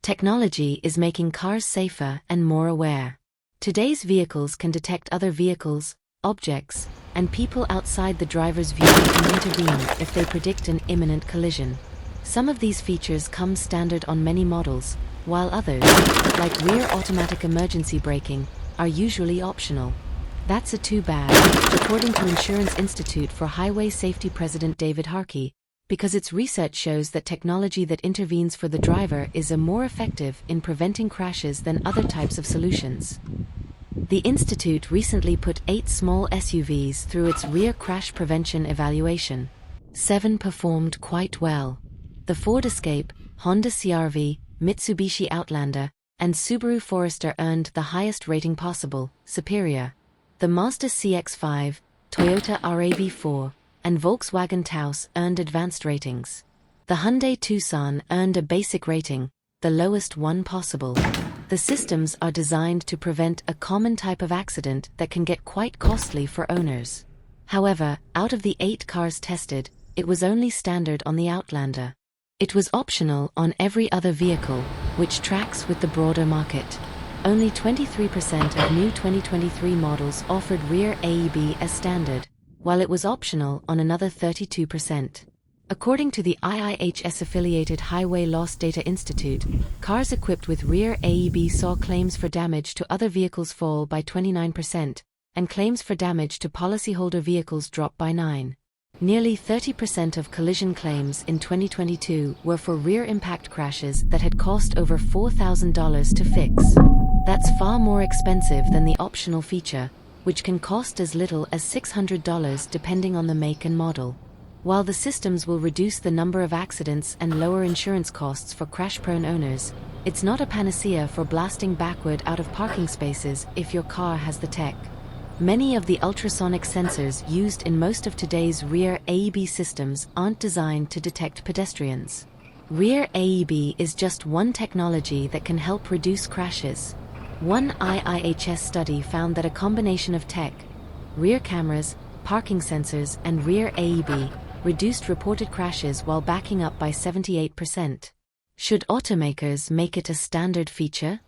Technology is making cars safer and more aware. Today's vehicles can detect other vehicles, objects, and people outside the driver's view and intervene if they predict an imminent collision. Some of these features come standard on many models, while others, like rear automatic emergency braking, are usually optional. That's too bad, according to Insurance Institute for Highway Safety President David Harkey, because its research shows that technology that intervenes for the driver is more effective in preventing crashes than other types of solutions. The institute recently put 8 small SUVs through its rear crash prevention evaluation. 7 performed quite well. The Ford Escape, Honda CR-V, Mitsubishi Outlander, and Subaru Forester earned the highest rating possible, superior. The Mazda CX-5, Toyota RAV4, and Volkswagen Taos earned advanced ratings. The Hyundai Tucson earned a basic rating, the lowest one possible. The systems are designed to prevent a common type of accident that can get quite costly for owners. However, out of the 8 cars tested, it was only standard on the Outlander. It was optional on every other vehicle, which tracks with the broader market. Only 23% of new 2023 models offered rear AEB as standard, while it was optional on another 32%. According to the IIHS-affiliated Highway Loss Data Institute, cars equipped with rear AEB saw claims for damage to other vehicles fall by 29%, and claims for damage to policyholder vehicles drop by 9%. Nearly 30% of collision claims in 2022 were for rear impact crashes that had cost over $4,000 to fix. That's far more expensive than the optional feature, which can cost as little as $600 depending on the make and model. While the systems will reduce the number of accidents and lower insurance costs for crash-prone owners, it's not a panacea for blasting backward out of parking spaces if your car has the tech. Many of the ultrasonic sensors used in most of today's rear AEB systems aren't designed to detect pedestrians. Rear AEB is just one technology that can help reduce crashes. One IIHS study found that a combination of tech, rear cameras, parking sensors, and rear AEB reduced reported crashes while backing up by 78%. Should automakers make it a standard feature?